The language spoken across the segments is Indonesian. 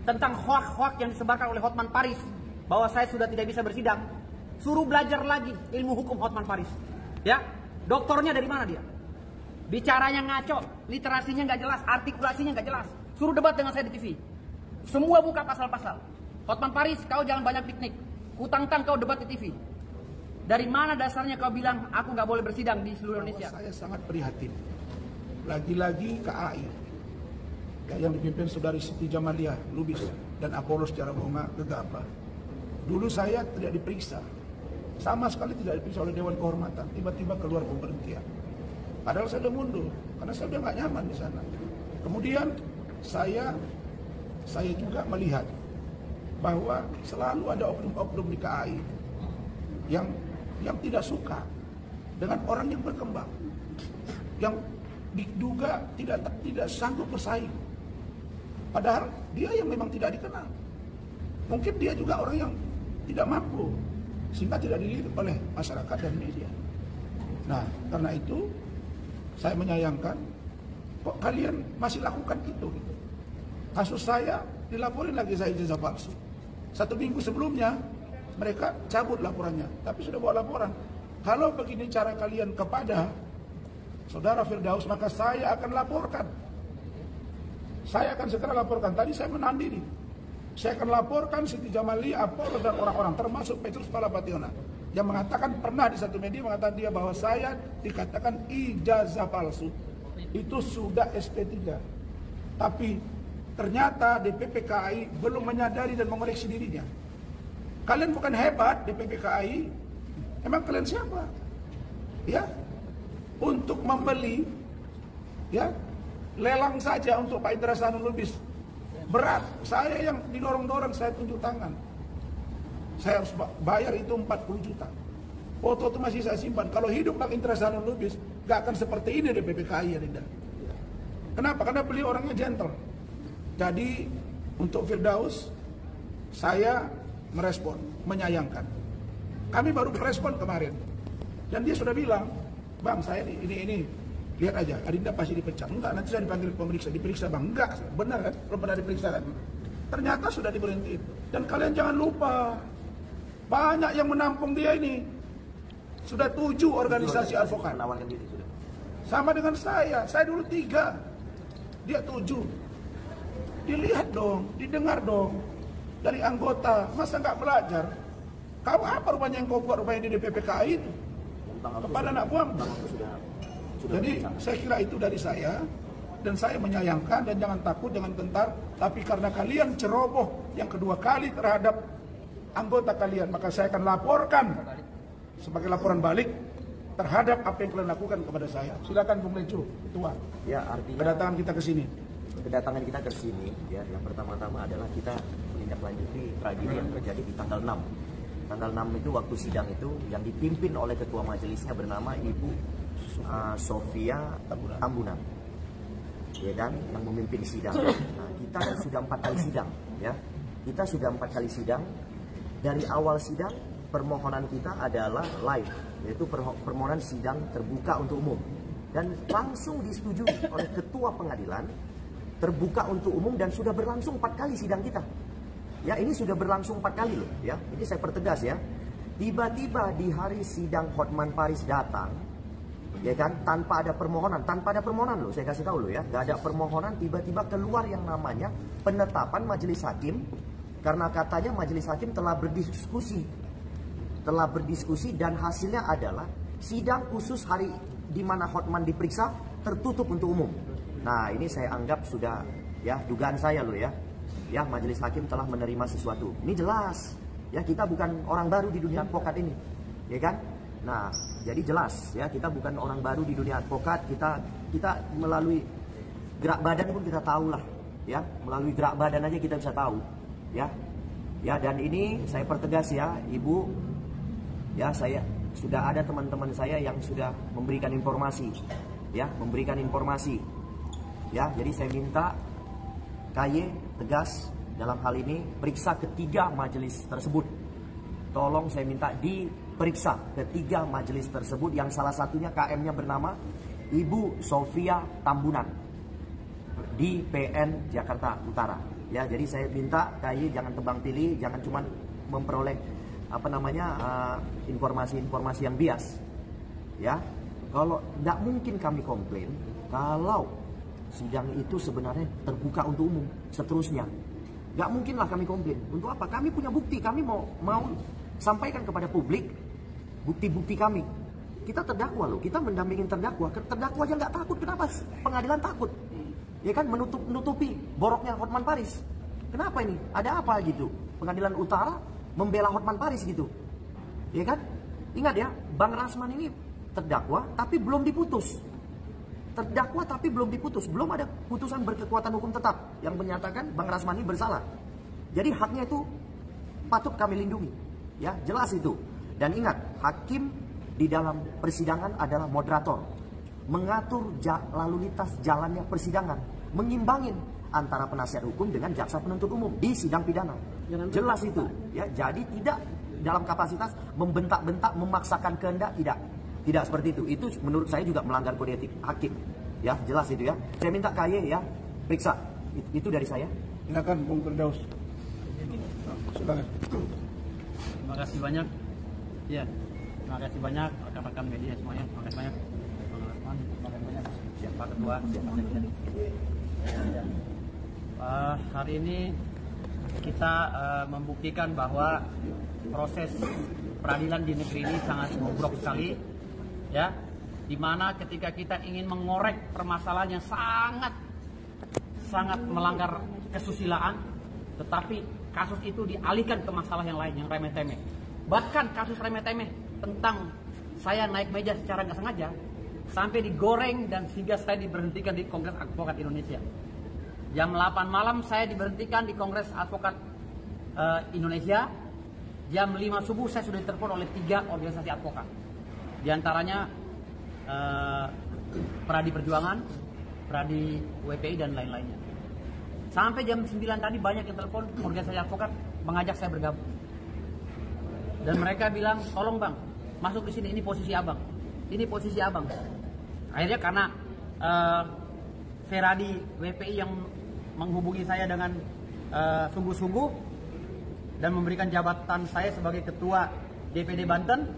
tentang hoak-hoak yang disebarkan oleh Hotman Paris bahwa saya sudah tidak bisa bersidang, suruh belajar lagi ilmu hukum Hotman Paris. Ya, doktornya dari mana dia? Bicaranya ngaco, literasinya nggak jelas, artikulasinya nggak jelas. Suruh debat dengan saya di TV. Semua buka pasal-pasal. Hotman Paris, kau jangan banyak piknik. Kutantang kau debat di TV. Dari mana dasarnya kau bilang aku nggak boleh bersidang di seluruh Indonesia? Saya sangat prihatin. Lagi-lagi KAI yang dipimpin Saudari Siti Jamaliah Lubis dan Apollos Jarabonga Gegabah. Dulu saya tidak diperiksa, sama sekali tidak diperiksa oleh Dewan Kehormatan. Tiba-tiba keluar pemberhentian. Padahal saya sudah mundur karena saya sudah nggak nyaman di sana. Kemudian saya juga melihat bahwa selalu ada oknum-oknum di KAI yang tidak suka dengan orang yang berkembang, yang diduga tidak sanggup bersaing. Padahal dia yang memang tidak dikenal. Mungkin dia juga orang yang tidak mampu, sehingga tidak dilirik oleh masyarakat dan media. Nah, karena itu saya menyayangkan kok kalian masih lakukan itu. Kasus saya dilaporin lagi, saya ijazah palsu. 1 minggu sebelumnya mereka cabut laporannya, tapi sudah bawa laporan. Kalau begini cara kalian kepada Saudara Firdaus, maka saya akan laporkan. Saya akan segera laporkan. Tadi saya menahan diri. Saya akan laporkan Siti Jamaliah, Apollos dan orang-orang, termasuk Petrus Palapationa, yang mengatakan pernah di satu media mengatakan dia bahwa saya dikatakan ijazah palsu. Itu sudah SP3. Tapi ternyata DPP KAI belum menyadari dan mengoreksi dirinya. Kalian bukan hebat DPP KAI. Emang kalian siapa? Ya, untuk membeli, ya, lelang saja untuk Pak Indra Sanul Lubis berat. Saya yang didorong-dorong, saya tunjuk tangan. Saya harus bayar itu 40 juta. Foto itu masih saya simpan. Kalau hidup Pak Indra Sanul Lubis, gak akan seperti ini DPP KAI, ya, Rinda. Kenapa? Karena beliau orangnya gentle. Jadi untuk Firdaus, saya merespon, menyayangkan. Kami baru merespon kemarin, dan dia sudah bilang, Bang, saya ini lihat aja, Adinda pasti dipecat. Enggak, nanti saya dipanggil pemeriksa, diperiksa Bang. Enggak, benar kan? Belum pernah diperiksa kan? Ternyata sudah diberhentiin. Dan kalian jangan lupa, banyak yang menampung dia ini. Sudah 7 organisasi advokat. Sama dengan saya dulu 3, dia 7. Dilihat dong, didengar dong dari anggota. Masa nggak belajar? Kau apa rupanya yang kau buat rupanya di DPP KAI itu? Kepada anak buang. Jadi saya kira itu dari saya, dan saya menyayangkan, dan jangan takut, jangan gentar. Tapi karena kalian ceroboh yang kedua kali terhadap anggota kalian, maka saya akan laporkan sebagai laporan balik terhadap apa yang kalian lakukan kepada saya. Silakan Bung Lecu, Ketua. Ya, artinya kedatangan kita ke sini. Kedatangan kita ke sini, ya, yang pertama-tama adalah kita menindaklanjuti tragedi yang terjadi di tanggal 6. Tanggal 6 itu waktu sidang itu yang dipimpin oleh ketua majelisnya bernama Ibu Sofia Tambunan, ya kan, yang memimpin sidang. Nah, kita kan sudah 4 kali sidang, ya. Kita sudah 4 kali sidang. Dari awal sidang, permohonan kita adalah live, yaitu permohonan sidang terbuka untuk umum, dan langsung disetujui oleh ketua pengadilan, terbuka untuk umum, dan sudah berlangsung 4 kali sidang kita. Ya, ini sudah berlangsung 4 kali loh, ya. Ini saya pertegas, ya. Tiba-tiba di hari sidang Hotman Paris datang, ya kan, tanpa ada permohonan loh, saya kasih tahu loh, ya. Gak ada permohonan, tiba-tiba keluar yang namanya penetapan majelis hakim, karena katanya majelis hakim telah berdiskusi dan hasilnya adalah sidang khusus hari di mana Hotman diperiksa tertutup untuk umum. Nah, ini saya anggap sudah, ya, dugaan saya loh, ya. Ya, majelis hakim telah menerima sesuatu. Ini jelas, ya, kita bukan orang baru di dunia advokat ini, ya kan? Nah, jadi jelas, ya, kita bukan orang baru di dunia advokat. Kita melalui gerak badan pun kita tahu lah, ya, melalui gerak badan aja kita bisa tahu, ya. Ya, dan ini saya pertegas, ya, Ibu, ya, saya sudah ada teman-teman saya yang sudah memberikan informasi, ya, ya. Jadi saya minta KY tegas dalam hal ini, periksa ketiga majelis tersebut. Tolong saya minta diperiksa ketiga majelis tersebut, yang salah satunya KM-nya bernama Ibu Sofia Tambunan di PN Jakarta Utara. Ya, jadi saya minta KAY jangan tebang pilih, jangan cuma memperoleh informasi-informasi yang bias. Ya, kalau tidak mungkin kami komplain kalau sidang itu sebenarnya terbuka untuk umum seterusnya. Nggak mungkinlah kami komplain. Untuk apa? Kami punya bukti, kami mau sampaikan kepada publik bukti-bukti kami. Kita terdakwa loh, kita mendampingin terdakwa. Terdakwa aja nggak takut, kenapa pengadilan takut? Ya kan, menutupi boroknya Hotman Paris. Kenapa ini? Ada apa gitu? Pengadilan Utara membela Hotman Paris gitu. Ya kan? Ingat ya, Bang Rasman ini terdakwa tapi belum diputus. Terdakwa tapi belum diputus. Belum ada putusan berkekuatan hukum tetap yang menyatakan Bang Rasman ini bersalah. Jadi haknya itu patut kami lindungi. Ya, jelas itu. Dan ingat, hakim di dalam persidangan adalah moderator. Mengatur lalu lintas jalannya persidangan. Mengimbangin antara penasihat hukum dengan jaksa penuntut umum di sidang pidana. Jelas itu. Ya, jadi tidak dalam kapasitas membentak-bentak, memaksakan kehendak, tidak. Tidak seperti itu. Itu menurut saya juga melanggar kode etik hakim. Ya, jelas itu ya. Saya minta KAY ya, periksa. Itu dari saya. Silakan Bung Firdaus. Silakan. Terima kasih banyak. Ya, terima kasih banyak rekan-rekan media semuanya. Terima kasih banyak. Terima kasih banyak. Siapa ketua? Hari ini kita membuktikan bahwa proses peradilan di negeri ini sangat bobrok sekali, ya, dimana ketika kita ingin mengorek permasalahan yang sangat melanggar kesusilaan, tetapi kasus itu dialihkan ke masalah yang lain, yang remeh-temeh. Bahkan kasus remeh-temeh tentang saya naik meja secara nggak sengaja sampai digoreng dan sehingga saya diberhentikan di Kongres Advokat Indonesia. Jam 8 malam saya diberhentikan di Kongres Advokat Indonesia. Jam 5 subuh saya sudah ditelepon oleh 3 organisasi advokat. Di antaranya Pradi Perjuangan, Pradi WPI dan lain-lainnya. Sampai jam 9 tadi banyak yang telepon organisasi advokat mengajak saya bergabung. Dan mereka bilang, "Tolong Bang, masuk di sini, ini posisi Abang. Ini posisi Abang." Akhirnya karena Feradi WPI yang menghubungi saya dengan sungguh-sungguh dan memberikan jabatan saya sebagai ketua DPD Banten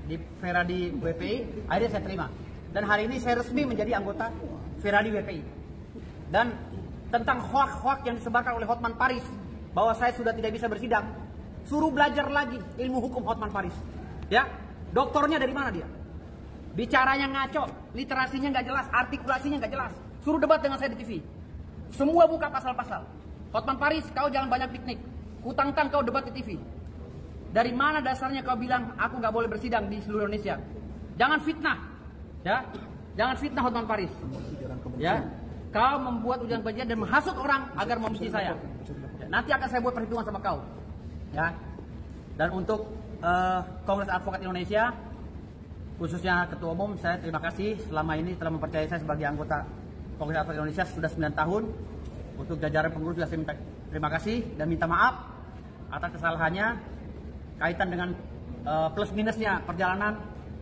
di Feradi WPI, akhirnya saya terima. Dan hari ini saya resmi menjadi anggota Feradi WPI. Dan tentang hoak-hoak yang disebarkan oleh Hotman Paris bahwa saya sudah tidak bisa bersidang, suruh belajar lagi ilmu hukum Hotman Paris. Ya, doktornya dari mana dia? Bicaranya ngaco, literasinya nggak jelas, artikulasinya nggak jelas. Suruh debat dengan saya di TV. Semua buka pasal-pasal. Hotman Paris, kau jangan banyak piknik. Kutantang kau debat di TV. Dari mana dasarnya kau bilang aku nggak boleh bersidang di seluruh Indonesia? Jangan fitnah, ya. Jangan fitnah Hotman Paris. Ya, kau membuat ujaran kebencian dan menghasut orang agar membenci saya. Ya, nanti akan saya buat perhitungan sama kau. Ya. Dan untuk Kongres Advokat Indonesia, khususnya Ketua Umum, saya terima kasih selama ini telah mempercayai saya sebagai anggota Kongres Advokat Indonesia sudah 9 tahun. Untuk jajaran pengurus juga saya minta terima kasih dan minta maaf atas kesalahannya kaitan dengan plus minusnya perjalanan.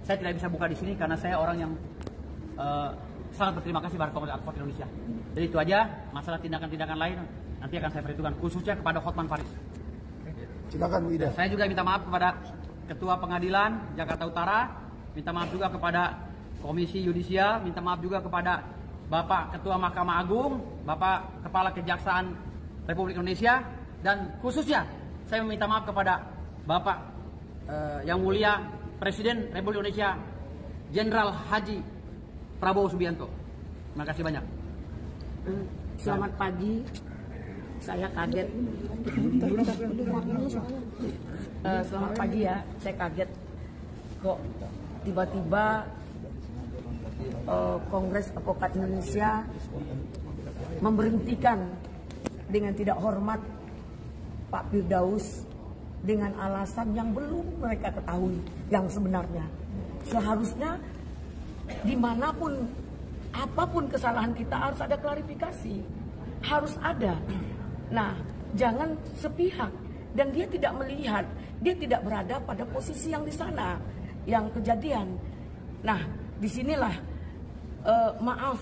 Saya tidak bisa buka di sini karena saya orang yang sangat berterima kasih pada Kongres Advokat Indonesia. Jadi itu aja, masalah tindakan-tindakan lain nanti akan saya perhitungkan khususnya kepada Hotman Paris. Silakan Bu Ida. Saya juga minta maaf kepada Ketua Pengadilan Jakarta Utara, minta maaf juga kepada Komisi Yudisial, minta maaf juga kepada Bapak Ketua Mahkamah Agung, Bapak Kepala Kejaksaan Republik Indonesia, dan khususnya saya meminta maaf kepada Bapak Yang Mulia Presiden Republik Indonesia Jenderal Haji Prabowo Subianto. Terima kasih banyak. Selamat pagi. Saya kaget. Selamat pagi ya. Saya kaget kok tiba-tiba Kongres Advokat Indonesia memberhentikan dengan tidak hormat Pak Firdaus dengan alasan yang belum mereka ketahui yang sebenarnya. Seharusnya dimanapun, apapun kesalahan kita harus ada klarifikasi, harus ada. Nah, jangan sepihak. Dan dia tidak melihat, dia tidak berada pada posisi yang di sana, yang kejadian. Nah, disinilah maaf,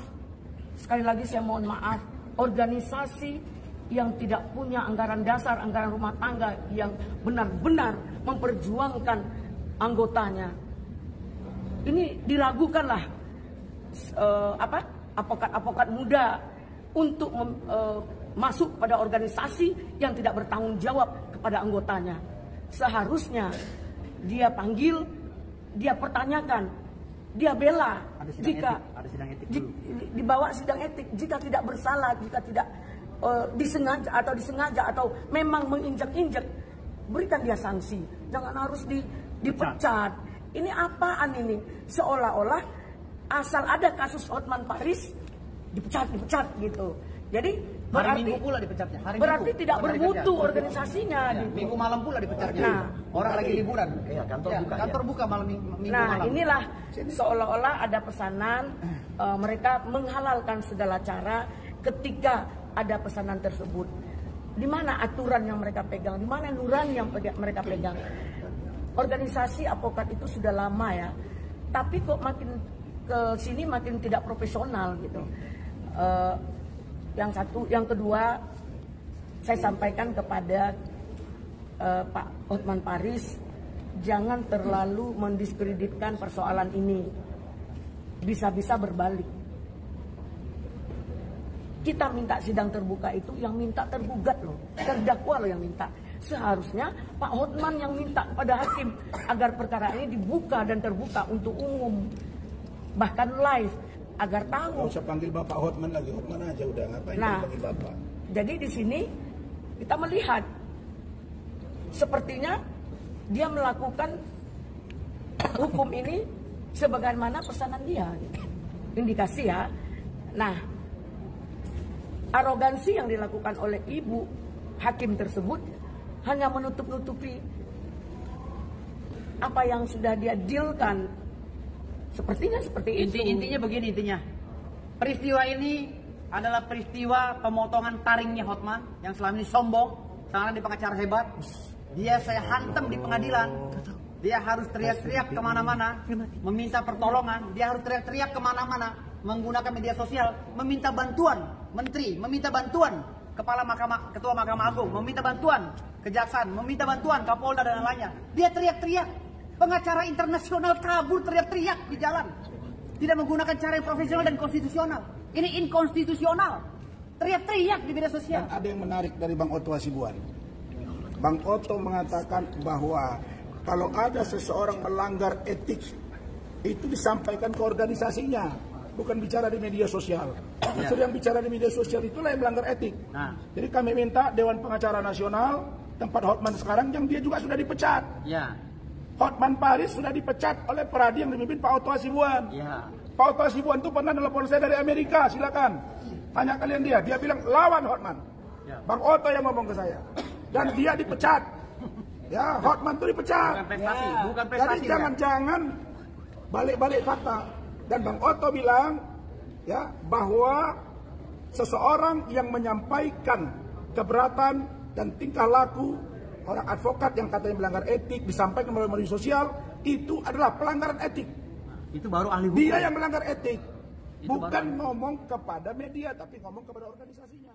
sekali lagi saya mohon maaf, organisasi yang tidak punya anggaran dasar, anggaran rumah tangga yang benar-benar memperjuangkan anggotanya. Ini diragukanlah advokat-advokat muda untuk masuk pada organisasi yang tidak bertanggung jawab kepada anggotanya. Seharusnya dia panggil, dia pertanyakan, dia bela jika dibawa sidang etik, jika tidak bersalah, jika tidak disengaja atau memang menginjak-injak, berikan dia sanksi. Jangan harus dipecat. Ini apaan ini? Seolah-olah asal ada kasus Hotman Paris dipecat gitu. Jadi hari Minggu pula dipecatnya. Berarti tidak bermutu organisasinya. Minggu malam pula dipecatnya. Orang lagi liburan. Kantor buka malam Minggu malam. Inilah seolah-olah ada pesanan mereka menghalalkan segala cara ketika ada pesanan tersebut. Di mana aturan yang mereka pegang? Di mana nurani yang mereka pegang? Organisasi advokat itu sudah lama ya, tapi kok makin ke sini makin tidak profesional gitu. Yang kedua, saya sampaikan kepada Pak Hotman Paris, jangan terlalu mendiskreditkan persoalan ini. Bisa-bisa berbalik. Kita minta sidang terbuka itu, yang minta tergugat loh, terdakwa loh yang minta. Seharusnya Pak Hotman yang minta kepada hakim agar perkara ini dibuka dan terbuka untuk umum, bahkan live, agar tahu. Nggak usah panggil Bapak Hotman lagi, Hotman aja udah, ngapain panggil Bapak. Jadi di sini kita melihat sepertinya dia melakukan hukum ini sebagaimana pesanan dia, indikasi ya. Nah, arogansi yang dilakukan oleh ibu hakim tersebut hanya menutup-nutupi apa yang sudah dia dealkan. Sepertinya seperti itu. Intinya begini, peristiwa ini adalah peristiwa pemotongan taringnya Hotman yang selama ini sombong, sekarang di pengacara hebat. Dia saya hantam di pengadilan. Dia harus teriak-teriak kemana-mana, meminta pertolongan. Dia harus teriak-teriak kemana-mana, menggunakan media sosial, meminta bantuan menteri, meminta bantuan ketua Mahkamah Agung, meminta bantuan kejaksaan, meminta bantuan Kapolda dan lainnya. Dia teriak-teriak. Pengacara internasional kabur teriak-teriak di jalan. Tidak menggunakan cara yang profesional dan konstitusional. Ini inkonstitusional. Teriak-teriak di media sosial. Dan ada yang menarik dari Bang Otto Hasibuan. Bang Otto mengatakan bahwa kalau ada seseorang melanggar etik, itu disampaikan ke organisasinya, bukan bicara di media sosial. Justru yang bicara di media sosial itulah yang melanggar etik. Nah. Jadi kami minta Dewan Pengacara Nasional, tempat Hotman sekarang, yang dia juga sudah dipecat. Ya. Hotman Paris sudah dipecat oleh Peradi yang dipimpin Pak Otto Hasibuan. Ya. Pak Otto Hasibuan itu pernah nelpon saya dari Amerika, silakan. Tanya kalian dia bilang lawan Hotman. Ya. Bang Otto yang ngomong ke saya. Dan dia dipecat. Ya, Hotman itu dipecat. Bukan prestasi. Jadi jangan-jangan balik-balik fakta. Dan Bang Otto bilang ya bahwa seseorang yang menyampaikan keberatan dan tingkah laku orang advokat yang katanya melanggar etik disampaikan melalui media sosial, itu adalah pelanggaran etik. Itu baru ahli hukum. Dia yang melanggar etik. Bukan ngomong kepada media, tapi ngomong kepada organisasinya.